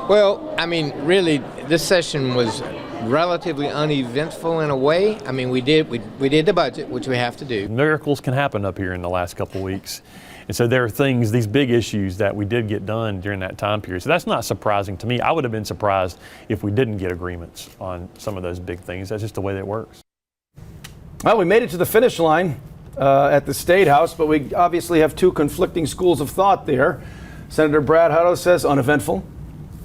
Well, I mean, really, this session was relatively uneventful in a way. I mean, we did the budget, which we have to do. Miracles can happen up here in the last couple of weeks. And so there are things, these big issues that we did get done during that time period. So that's not surprising to me. I would have been surprised if we didn't get agreements on some of those big things. That's just the way that it works. Well, we made it to the finish line at the State House, but we obviously have two conflicting schools of thought there. Senator Brad Hutto says uneventful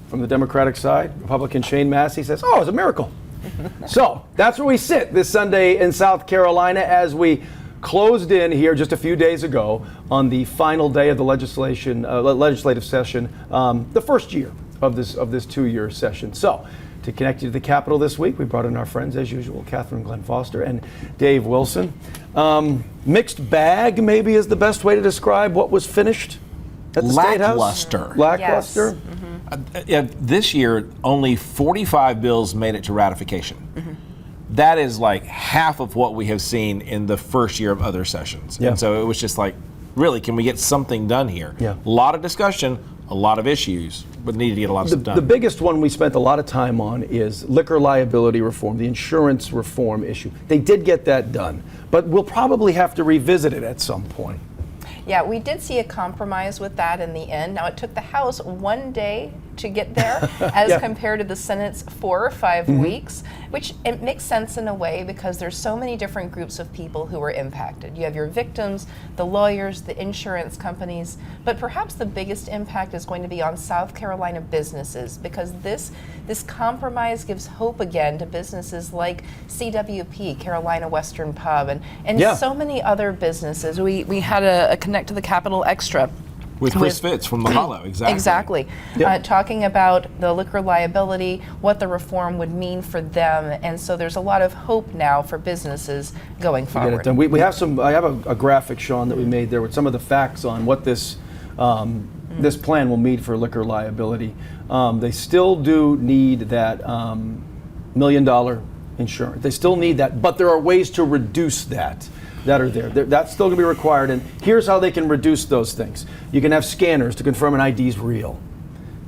from the Democratic side. Republican Shane Massey says, oh, it's a miracle. So that's where we sit this Sunday in South Carolina as we closed in here just a few days ago on the final day of the legislative session, the first year of this 2-year session. So to connect you to the Capitol this week, we brought in our friends as usual, Catherine Glenn Foster and Dave Wilson. Mixed bag maybe is the best way to describe what was finished at the State House. Lackluster. Yes. This year, only 45 bills made it to ratification. That is like half of what we have seen in the first year of other sessions. Yeah. And so it was just like, really, can we get something done here? Yeah. A lot of discussion, a lot of issues, but needed to get a lot of stuff done. The biggest one we spent a lot of time on is liquor liability reform, the insurance reform issue. They did get that done, but we'll probably have to revisit it at some point. Yeah, we did see a compromise with that in the end. Now, it took the House 1 day to get there as compared to the Senate's 4 or 5 weeks, which it makes sense in a way because there's so many different groups of people who were impacted. You have your victims, the lawyers, the insurance companies, but perhaps the biggest impact is going to be on South Carolina businesses because this compromise gives hope again to businesses like CWP, Carolina Western Pub, and so many other businesses. We had a Connect to the Capitol Extra. With Chris Fitz from Mahalo, exactly. Exactly. Yep. Talking about the liquor liability, what the reform would mean for them. And so there's a lot of hope now for businesses going forward. Get it done. We have I have a graphic, Sean, that we made there with some of the facts on what this this plan will mean for liquor liability. They still do need that $1 million insurance. They still need that, but there are ways to reduce that are there. That's still going to be required, and here's how they can reduce those things. You can have scanners to confirm an ID is real.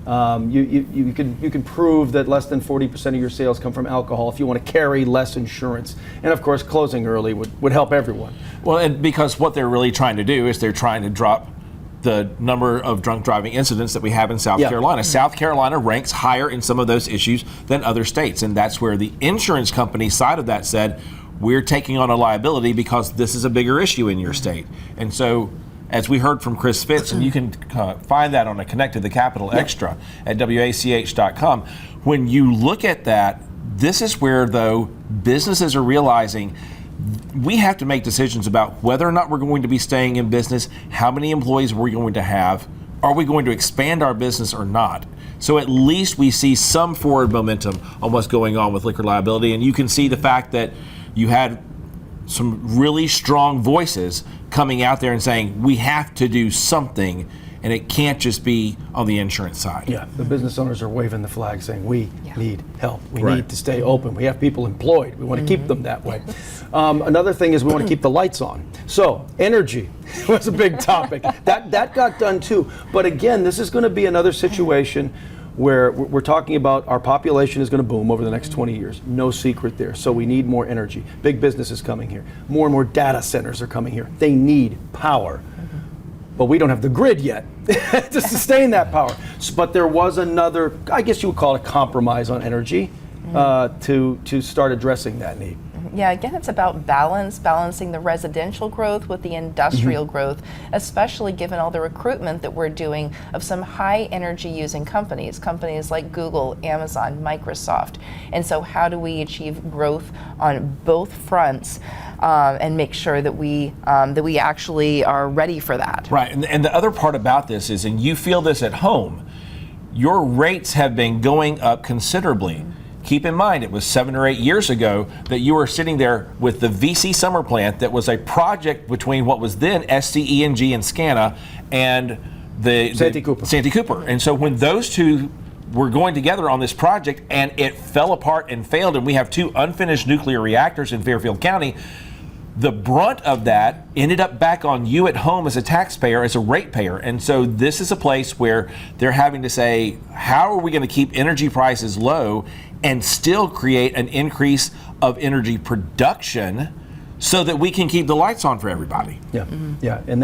You can prove that less than 40% of your sales come from alcohol if you want to carry less insurance. And of course, closing early would help everyone. Well, and because what they're really trying to do is they're trying to drop the number of drunk driving incidents that we have in South Carolina. South Carolina ranks higher in some of those issues than other states, and that's where the insurance company side of that said, we're taking on a liability because this is a bigger issue in your state. And so, as we heard from Chris Fitz, and you can find that on a Connect to the Capitol Extra at WACH.com, when you look at that, this is where, though, businesses are realizing we have to make decisions about whether or not we're going to be staying in business, how many employees we're going to have, are we going to expand our business or not? So at least we see some forward momentum on what's going on with liquor liability, and you can see the fact that you had some really strong voices coming out there and saying, we have to do something, and it can't just be on the insurance side. Yeah, the business owners are waving the flag saying, we need help. We need to stay open. We have people employed. We want to keep them that way. Another thing is we want to keep the lights on. So energy was a big topic. That got done too. But again, this is going to be another situation where we're talking about our population is going to boom over the next 20 years. No secret there. So we need more energy. Big business is coming here. More and more data centers are coming here. They need power. But we don't have the grid yet to sustain that power. But there was another, I guess you would call it compromise on energy to start addressing that need. Yeah, again, it's about balancing the residential growth with the industrial growth, especially given all the recruitment that we're doing of some high energy using companies like Google, Amazon, Microsoft. And so how do we achieve growth on both fronts and make sure that we actually are ready for that? Right, and the other part about this is, and you feel this at home, your rates have been going up considerably. Keep in mind, it was 7 or 8 years ago that you were sitting there with the VC summer plant that was a project between what was then SCE&G and SCANA and the Santee Cooper. And so when those two were going together on this project and it fell apart and failed, and we have 2 unfinished nuclear reactors in Fairfield County, the brunt of that ended up back on you at home as a taxpayer, as a ratepayer. And so this is a place where they're having to say, how are we going to keep energy prices low and still create an increase of energy production so that we can keep the lights on for everybody? Yeah, yeah, and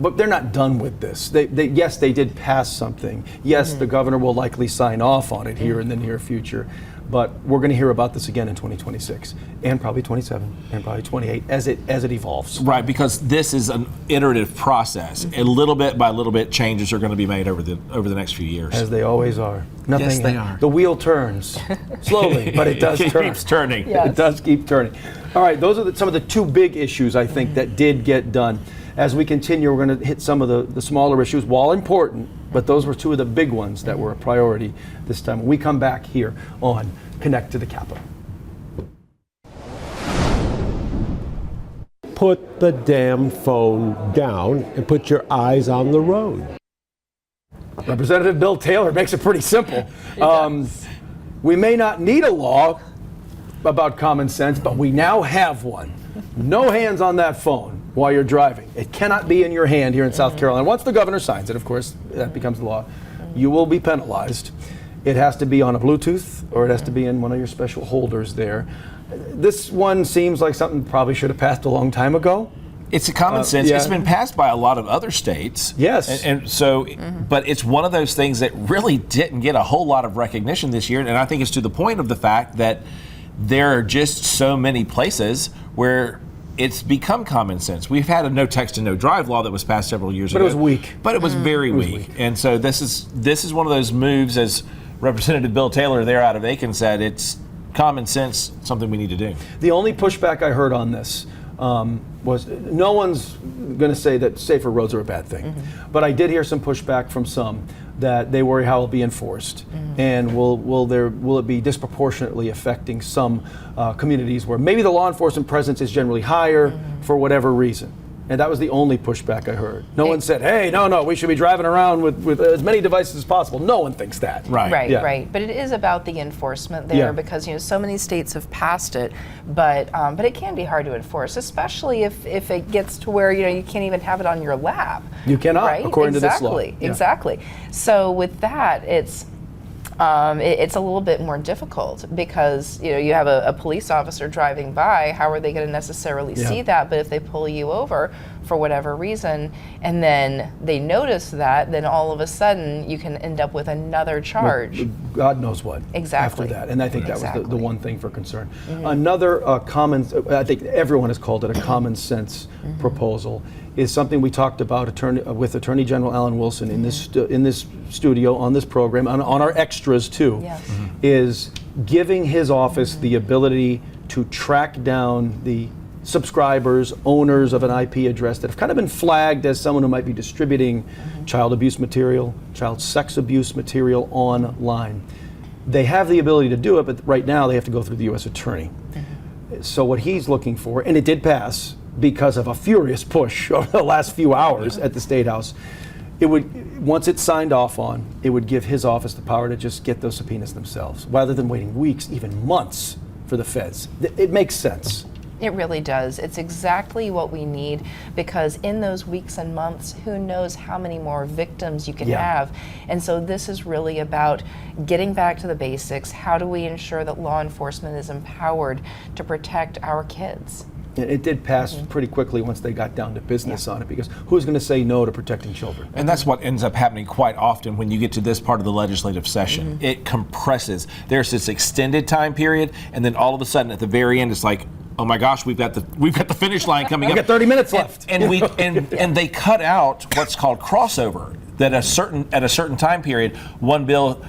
but they're not done with this. Yes, they did pass something. Yes, the governor will likely sign off on it here in the near future. But we're going to hear about this again in 2026, and probably 27, and probably 28, as it evolves. Right, because this is an iterative process. A little bit by little bit, changes are going to be made over the next few years. As they always are. Yes, they are. The wheel turns slowly, but it does turn. It keeps turning. Yes. It does keep turning. All right, those are some of the two big issues I think that did get done. As we continue, we're going to hit some of the smaller issues, while important, but those were two of the big ones that were a priority this time. When we come back here on Connect to the Capitol. Put the damn phone down and put your eyes on the road. Representative Bill Taylor makes it pretty simple. We may not need a law about common sense, but we now have one. No hands on that phone while you're driving. It cannot be in your hand here in South Carolina. Once the governor signs it, of course, that becomes the law. You will be penalized. It has to be on a Bluetooth, or it has to be in one of your special holders there. This one seems like something probably should have passed a long time ago. It's a common sense. Yeah. It's been passed by a lot of other states. Yes. And so, but it's one of those things that really didn't get a whole lot of recognition this year. And I think it's to the point of the fact that there are just so many places where it's become common sense. We've had a no text and no drive law that was passed several years ago. But it was weak. But it was very weak. And so this is one of those moves, as Representative Bill Taylor there out of Aiken said, it's common sense, something we need to do. The only pushback I heard on this was no one's going to say that safer roads are a bad thing. But I did hear some pushback from some that they worry how it'll be enforced, and will it be disproportionately affecting some communities where maybe the law enforcement presence is generally higher for whatever reason. And that was the only pushback I heard. No one said, hey, no, we should be driving around with as many devices as possible. No one thinks that. Right, Yeah. right. But it is about the enforcement there, because so many states have passed it, but it can be hard to enforce, especially if it gets to where you can't even have it on your lap. You cannot, right? according to this law. Exactly. So with that, it's a little bit more difficult because you have a police officer driving by. How are they going to necessarily see that? But if they pull you over for whatever reason and then they notice that, then all of a sudden you can end up with another charge. God knows what. Exactly. After that, and I think that was the one thing for concern. Another common, I think everyone has called it a common sense proposal, is something we talked about with Attorney General Alan Wilson in this studio on this program, on our extras too, is giving his office the ability to track down the subscribers, owners of an IP address that have kind of been flagged as someone who might be distributing child abuse material, child sex abuse material online. They have the ability to do it, but right now they have to go through the U.S. Attorney. So what he's looking for, and it did pass because of a furious push over the last few hours at the State House, it would, once it's signed off on, it would give his office the power to just get those subpoenas themselves, rather than waiting weeks, even months, for the feds. It makes sense. It really does. It's exactly what we need, because in those weeks and months, who knows how many more victims you can have. And so this is really about getting back to the basics. How do we ensure that law enforcement is empowered to protect our kids? And it did pass pretty quickly once they got down to business on it, because who's going to say no to protecting children? And that's what ends up happening quite often when you get to this part of the legislative session. It compresses. There's this extended time period, and then all of a sudden at the very end it's like, oh my gosh, we've got the finish line coming up. We've got 30 minutes left. And they cut out what's called crossover, that at a certain time period one bill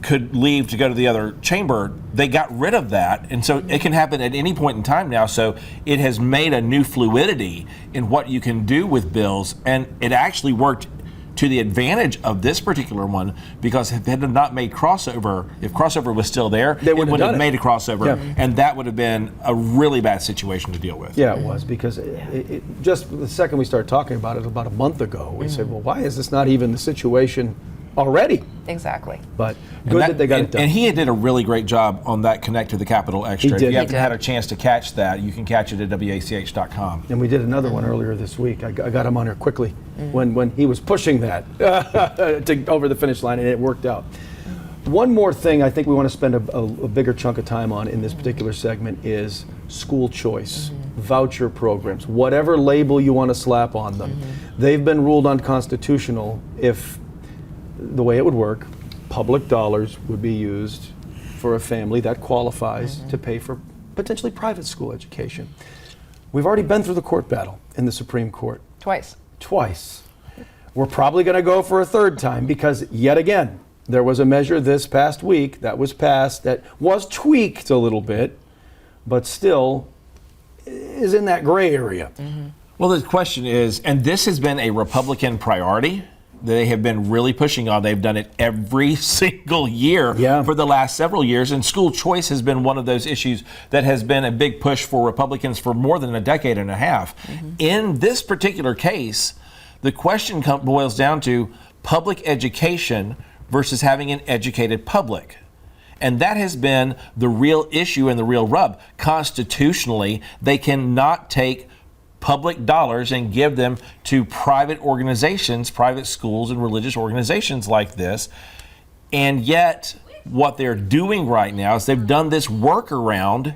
could leave to go to the other chamber. They got rid of that, and so it can happen at any point in time now. So it has made a new fluidity in what you can do with bills, and it actually worked to the advantage of this particular one, because if they had not made crossover, if crossover was still there, they would have made a crossover, Yeah. and that would have been a really bad situation to deal with. Yeah, it was, because it just the second we started talking about it about a month ago, we said, well, why is this not even the situation already. Exactly. But good that they got it done. And he did a really great job on that Connect to the Capitol Extra. He did. If you haven't He did. had a chance to catch that, you can catch it at WACH.com. And we did another one earlier this week. I got him on here quickly when he was pushing that over the finish line, and it worked out. One more thing I think we want to spend a bigger chunk of time on in this particular segment is school choice, voucher programs, whatever label you want to slap on them. They've been ruled unconstitutional if the way it would work, public dollars would be used for a family that qualifies to pay for potentially private school education. We've already been through the court battle in the Supreme Court. Twice. We're probably going to go for a third time because, yet again, there was a measure this past week that was passed that was tweaked a little bit, but still is in that gray area. Well, the question is, and this has been a Republican priority, they have been really pushing on. They've done it every single year for the last several years, and school choice has been one of those issues that has been a big push for Republicans for more than a decade and a half. In this particular case, the question boils down to public education versus having an educated public. And that has been the real issue and the real rub. Constitutionally, they cannot take public dollars and give them to private organizations, private schools and religious organizations like this. And yet, what they're doing right now is they've done this workaround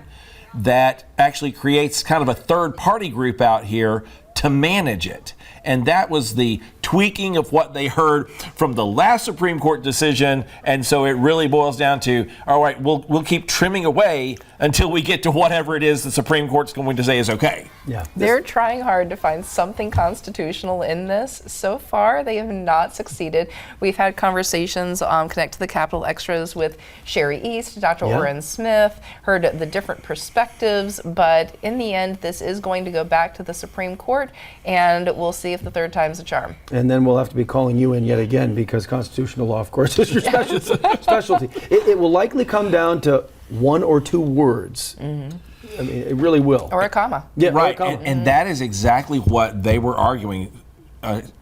that actually creates kind of a third-party group out here to manage it. And that was the tweaking of what they heard from the last Supreme Court decision. And so it really boils down to, all right, we'll keep trimming away until we get to whatever it is the Supreme Court's going to say is okay. Yeah. They're trying hard to find something constitutional in this. So far, they have not succeeded. We've had conversations on Connect to the Capitol Extras with Sherry East, Dr. Orrin Smith, heard the different perspectives, but in the end, this is going to go back to the Supreme Court, and we'll see if the third time's a charm. And then we'll have to be calling you in yet again because constitutional law, of course, is your specialty. It will likely come down to one or two words. I mean, it really will. Or a comma. Yeah, Right, or a comma. and that is exactly what they were arguing.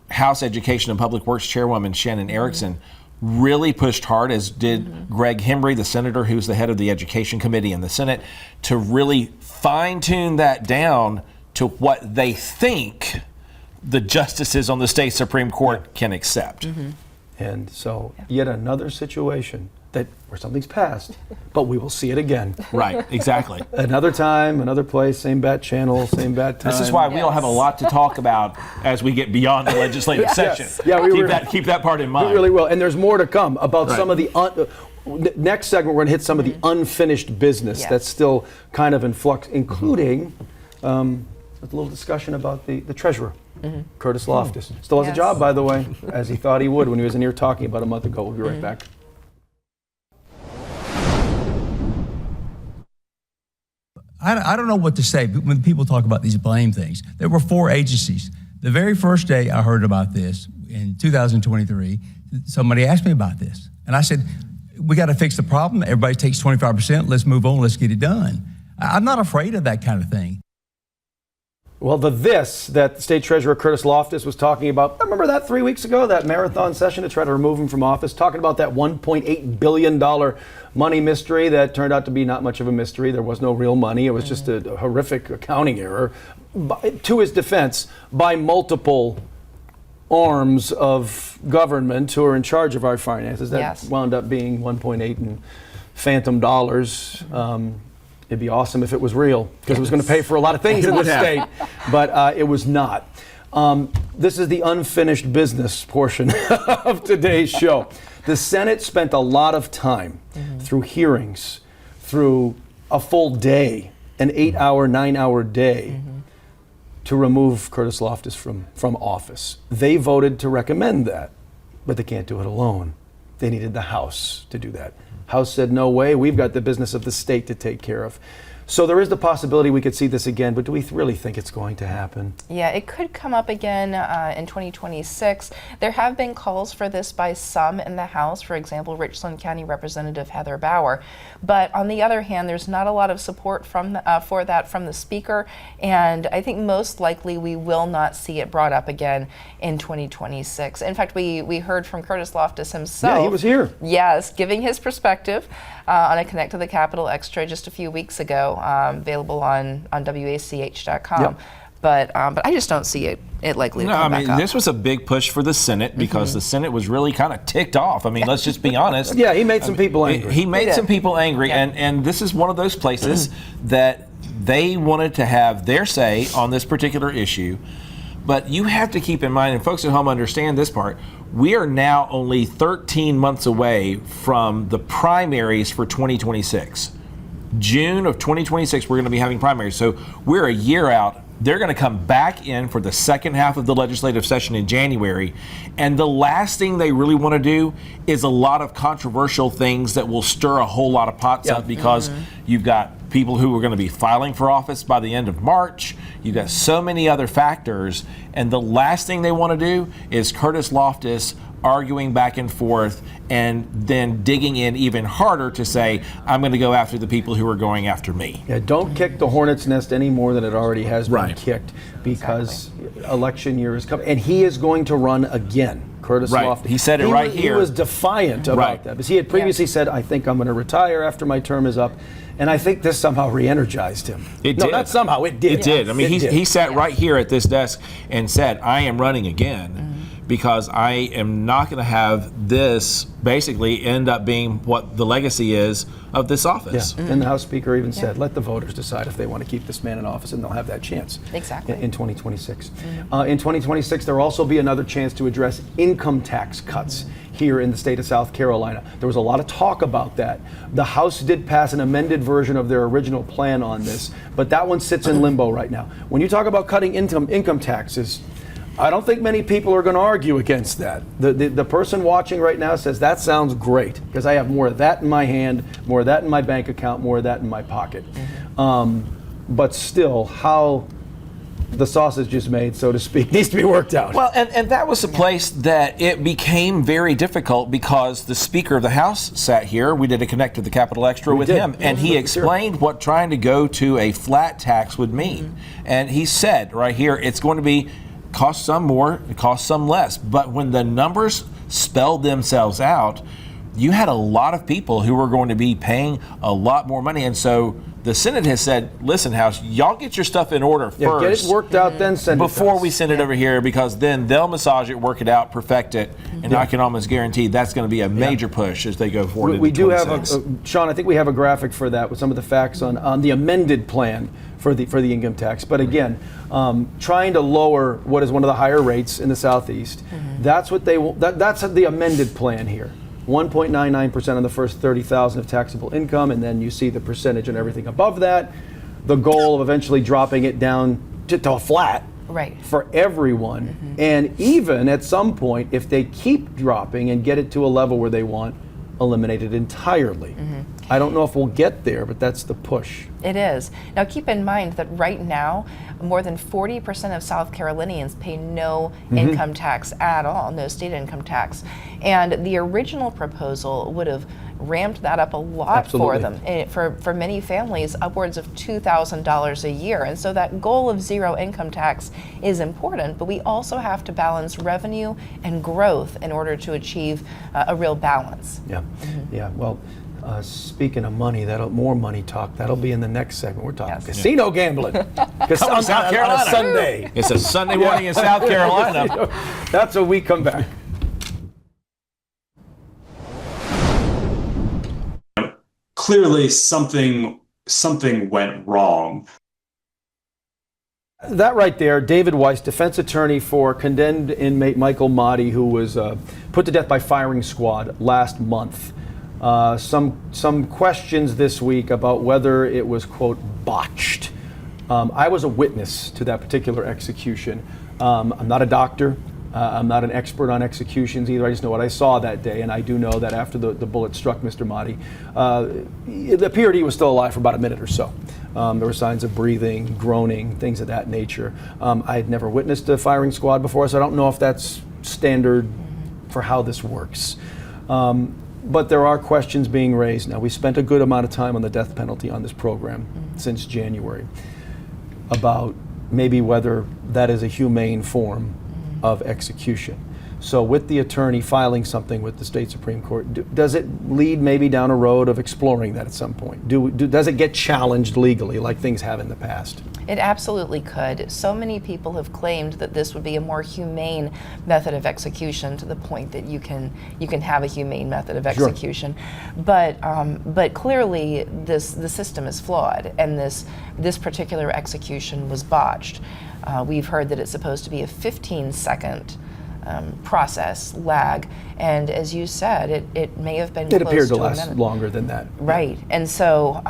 House Education and Public Works Chairwoman Shannon Erickson really pushed hard, as did Greg Hembry, the senator who's the head of the Education Committee in the Senate, to really fine-tune that down to what they think the justices on the state Supreme Court can accept. And so yet another situation where something's passed, but we will see it again. Right, exactly. Another time, another place, same bat channel, same bat time. This is why we all have a lot to talk about as we get beyond the legislative session. Keep that part in mind. We really will. And there's more to come about some of the next segment. We're going to hit some of the unfinished business that's still kind of in flux, including a little discussion about the treasurer, Curtis Loftus. Still has a job, by the way, as he thought he would when he was in here talking about a month ago. We'll be right back. I don't know what to say when people talk about these blame things. There were 4 agencies. The very first day I heard about this in 2023, somebody asked me about this. And I said, we got to fix the problem. Everybody takes 25%. Let's move on. Let's get it done. I'm not afraid of that kind of thing. Well, that the State Treasurer Curtis Loftus was talking about, remember that 3 weeks ago, that marathon session to try to remove him from office, talking about that $1.8 billion money mystery that turned out to be not much of a mystery. There was no real money. It was just a horrific accounting error. To his defense, by multiple arms of government who are in charge of our finances. That wound up being 1.8 in phantom dollars. It'd be awesome if it was real, because it was going to pay for a lot of things in the state, but it was not. This is the unfinished business portion of today's show. The Senate spent a lot of time through hearings, through a full day, an 8-hour, 9-hour day, to remove Curtis Loftus from office. They voted to recommend that, but they can't do it alone. They needed the House to do that. House said, no way, we've got the business of the state to take care of. So there is the possibility we could see this again, but do we really think it's going to happen? Yeah, it could come up again in 2026. There have been calls for this by some in the House, for example, Richland County Representative Heather Bauer. But on the other hand, there's not a lot of support for that from the Speaker, and I think most likely we will not see it brought up again in 2026. In fact, we heard from Curtis Loftus himself. Yeah, he was here. Yes, giving his perspective on a Connect to the Capitol Extra just a few weeks ago, available on WACH.com. Yep. But I just don't see it likely to come back up. This was a big push for the Senate because the Senate was really kind of ticked off. I mean, let's just be honest. Yeah, he made some people angry. He made some people angry, Yeah. and this is one of those places that they wanted to have their say on this particular issue. But you have to keep in mind, and folks at home understand this part, we are now only 13 months away from the primaries for 2026. June of 2026, we're going to be having primaries. So we're a year out. They're going to come back in for the second half of the legislative session in January. And the last thing they really want to do is a lot of controversial things that will stir a whole lot of pots up, because you've got people who are going to be filing for office by the end of March. You've got so many other factors. And the last thing they want to do is Curtis Loftus arguing back and forth and then digging in even harder to say, I'm going to go after the people who are going after me. Yeah, don't kick the hornet's nest any more than it already has been Right. kicked, because election year is coming, and he is going to run again. Curtis Right. Loftus. He said it right here. He was defiant about Right. that, because he had previously said, I think I'm going to retire after my term is up. And I think this somehow re-energized him. It no, did. not somehow, it did. It did. I mean, It did. he sat right here at this desk and said, I am running again because I am not going to have this basically end up being what the legacy is of this office. Yeah. And the House Speaker even said, let the voters decide if they want to keep this man in office, and they'll have that chance. Exactly. In 2026. In 2026, there will also be another chance to address income tax cuts here in the state of South Carolina. There was a lot of talk about that. The House did pass an amended version of their original plan on this, but that one sits in limbo right now. When you talk about cutting income taxes, I don't think many people are going to argue against that. The person watching right now says, that sounds great, because I have more of that in my hand, more of that in my bank account, more of that in my pocket. But still, how the sausage is made, so to speak, needs to be worked out. Well, and that was a place that it became very difficult because the Speaker of the House sat here. We did a Connect to the Capitol Extra with did. him, and he explained what trying to go to a flat tax would mean. And he said right here, it's going to be cost some more, it costs some less. But when the numbers spelled themselves out, you had a lot of people who were going to be paying a lot more money. And so the Senate has said, listen, House, y'all get your stuff in order Yeah, get first it worked out, then send it to before us. we send it over here, because then they'll massage it, work it out, perfect it, and I can almost guarantee that's going to be a major push as they go forward. We into do have 26. Sean, I think we have a graphic for that with some of the facts on the amended plan for the income tax. But again, trying to lower what is one of the higher rates in the Southeast, that's what they that's the amended plan here. 1.99% on the first 30,000 of taxable income, and then you see the percentage and everything above that. The goal of eventually dropping it down to a flat for everyone. And even at some point, if they keep dropping and get it to a level where they want, eliminate it entirely. I don't know if we'll get there, but that's the push. It is. Now keep in mind that right now, more than 40% of South Carolinians pay no income tax at all, no state income tax. And the original proposal would have ramped that up a lot for them. For many families, upwards of $2,000 a year. And so that goal of zero income tax is important, but we also have to balance revenue and growth in order to achieve a real balance. Yeah, yeah. Well, speaking of money, more money talk. That'll be in the next segment. We're talking casino gambling. Come on, South Carolina. On a Sunday. It's a Sunday morning in South Carolina. That's when we come back. Clearly, something went wrong. That right there, David Weiss, defense attorney for condemned inmate Michael Motti, who was put to death by firing squad last month. Some questions this week about whether it was, quote, botched. I was a witness to that particular execution. I'm not a doctor. I'm not an expert on executions either. I just know what I saw that day, and I do know that after the bullet struck Mr. Motti, it appeared he was still alive for about a minute or so. There were signs of breathing, groaning, things of that nature. I had never witnessed a firing squad before, so I don't know if that's standard for how this works. But there are questions being raised now. We spent a good amount of time on the death penalty on this program since January about maybe whether that is a humane form of execution. So with the attorney filing something with the state Supreme Court, does it lead maybe down a road of exploring that at some point? Does it get challenged legally like things have in the past? It absolutely could. So many people have claimed that this would be a more humane method of execution, to the point that you can have a humane method of execution. Sure. But clearly the system is flawed, and this particular execution was botched. We've heard that it's supposed to be a 15-second process lag, and as you said, it may have been it close appeared to a last minute. longer than that. Right, and so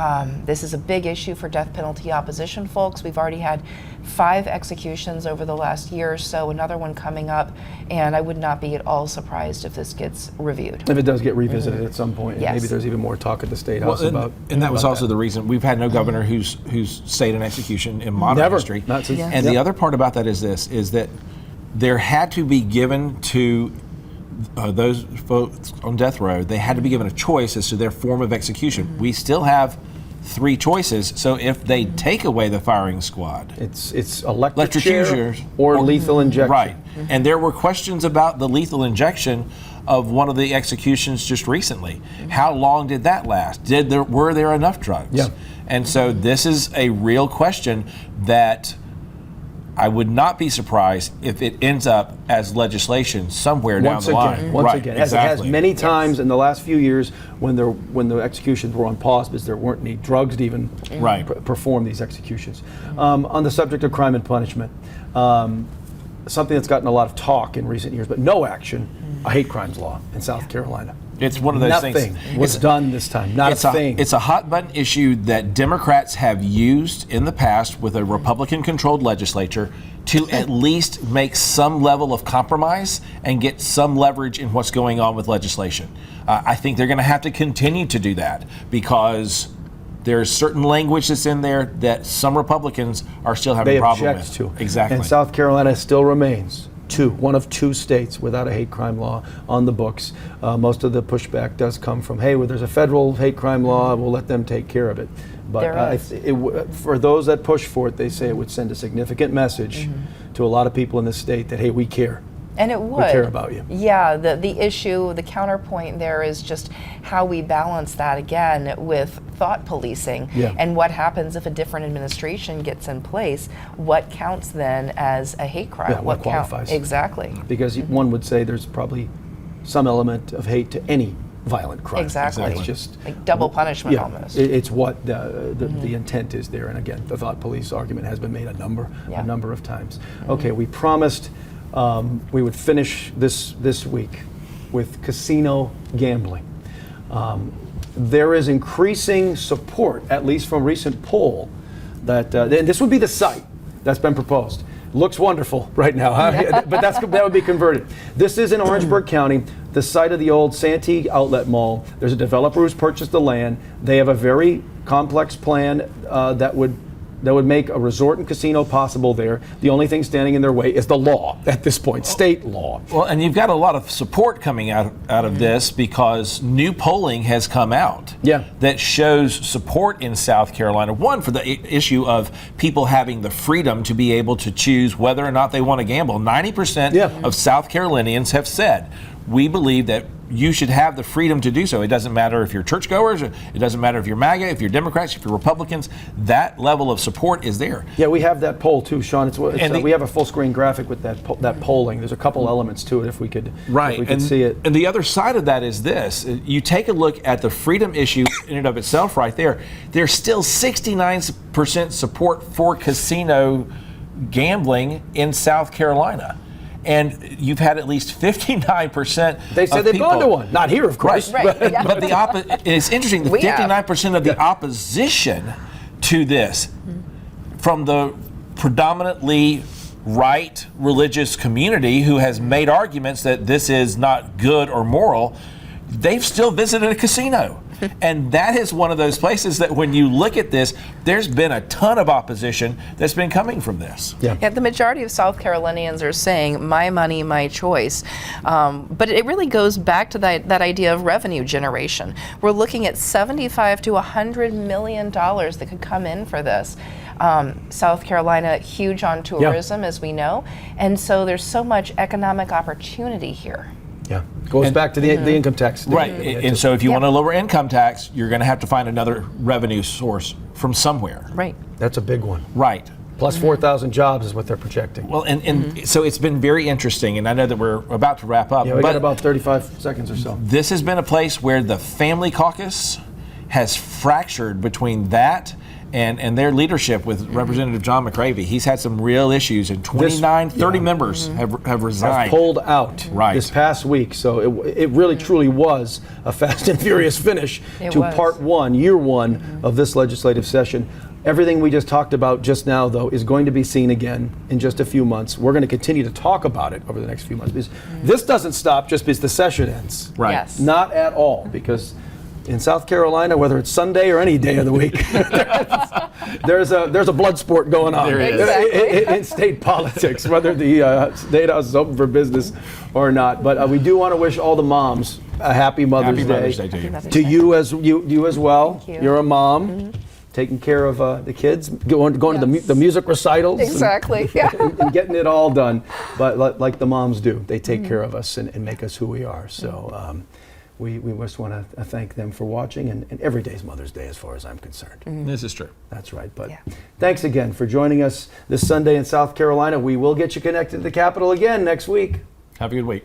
this is a big issue for death penalty opposition folks. We've already had 5 executions over the last year or so, another one coming up, and I would not be at all surprised if this gets reviewed. If it does get revisited at some point, Yes. maybe there's even more talk at the State House about. And that was about also the reason we've had no governor who's stayed in execution in modern Never. history. Not since- And the other part about that is that there had to be given to those folks on death row, they had to be given a choice as to their form of execution. We still have 3 choices, so if they take away the firing squad, It's electric chair chair or lethal injection. right? And there were questions about the lethal injection of one of the executions just recently. How long did that last? Were there enough drugs? Yeah. And so this is a real question that I would not be surprised if it ends up as legislation somewhere down the line. Once Right, again, as it has exactly. many times in the last few years when the executions were on pause because there weren't any drugs to even Right. perform these executions. On the subject of crime and punishment, something that's gotten a lot of talk in recent years, but no action, a hate crimes law in South Carolina. It's one of those Nothing things. was done this time. Not a thing. It's a hot button issue that Democrats have used in the past with a Republican-controlled legislature to at least make some level of compromise and get some leverage in what's going on with legislation. I think they're going to have to continue to do that because there's certain language that's in there that some Republicans are still having they problems object with. to. Exactly. And South Carolina still remains one of 2 states without a hate crime law on the books. Most of the pushback does come from, hey, well, there's a federal hate crime law, we'll let them take care of it. But for those that push for it, they say it would send a significant message to a lot of people in the state that, hey, we care. And it would. We care about you. Yeah, the issue, the counterpoint there is just how we balance that again with thought policing. Yeah. And what happens if a different administration gets in place? What counts then as a hate crime? Yeah, what qualifies. Exactly. Because one would say there's probably some element of hate to any violent crime. Exactly. It's just like double punishment almost. It's what the intent is there. And again, the thought police argument has been made a number of times. Okay, we promised we would finish this week with casino gambling. There is increasing support, at least from recent poll, that and this would be the site that's been proposed. Looks wonderful right now, huh? But that would be converted. This is in Orangeburg County, the site of the old Santee Outlet Mall. There's a developer who's purchased the land. They have a very complex plan that would make a resort and casino possible there. The only thing standing in their way is the law at this point, state law. Well, and you've got a lot of support coming out of this because new polling has come out that shows support in South Carolina. One, for the issue of people having the freedom to be able to choose whether or not they want to gamble. 90% of South Carolinians have said, we believe that you should have the freedom to do so. It doesn't matter if you're churchgoers, it doesn't matter if you're MAGA, if you're Democrats, if you're Republicans. That level of support is there. Yeah, we have that poll too, Sean. We have a full screen graphic with that polling. There's a couple elements to it if we could see it. And the other side of that is this. You take a look at the freedom issue in and of itself right there. There's still 69% support for casino gambling in South Carolina. And you've had at least 59%. They said they've gone to one. Not here, of course. Right. But it's interesting. The 59% of the opposition to this, from the predominantly right religious community who has made arguments that this is not good or moral, they've still visited a casino. And that is one of those places that when you look at this, there's been a ton of opposition that's been coming from this. Yeah, the majority of South Carolinians are saying, my money, my choice. But it really goes back to that idea of revenue generation. We're looking at $75 to $100 million that could come in for this. South Carolina, huge on tourism, as we know. And so there's so much economic opportunity here. Yeah, goes back to the income tax. Right, and so if you want to lower income tax, you're going to have to find another revenue source from somewhere. Right. That's a big one. Right. Plus 4,000 jobs is what they're projecting. Well, and so it's been very interesting, and I know that we're about to wrap up. Yeah, we but got about 35 seconds or so. This has been a place where the family caucus has fractured between that and their leadership with Representative John McCravey. He's had some real issues, and 30 members have resigned. Have pulled out this past week. So it really truly was a fast and furious finish part one, year one of this legislative session. Everything we just talked about just now, though, is going to be seen again in just a few months. We're going to continue to talk about it over the next few months, because this doesn't stop just because the session ends. Right. Yes. Not at all, because in South Carolina, whether it's Sunday or any day of the week, there's a blood sport going on in state politics, whether the State House is open for business or not. But we do want to wish all the moms a happy Mother's Day. Mother's Day to you. To you as well. Thank you. You're a mom. Taking care of the kids, going to the music recitals. Exactly, and getting it all done. But like the moms do, they take care of us and make us who we are. So we just want to thank them for watching. And every day's Mother's Day as far as I'm concerned. This is true. That's right. But thanks again for joining us this Sunday in South Carolina. We will get you connected to the Capitol again next week. Have a good week.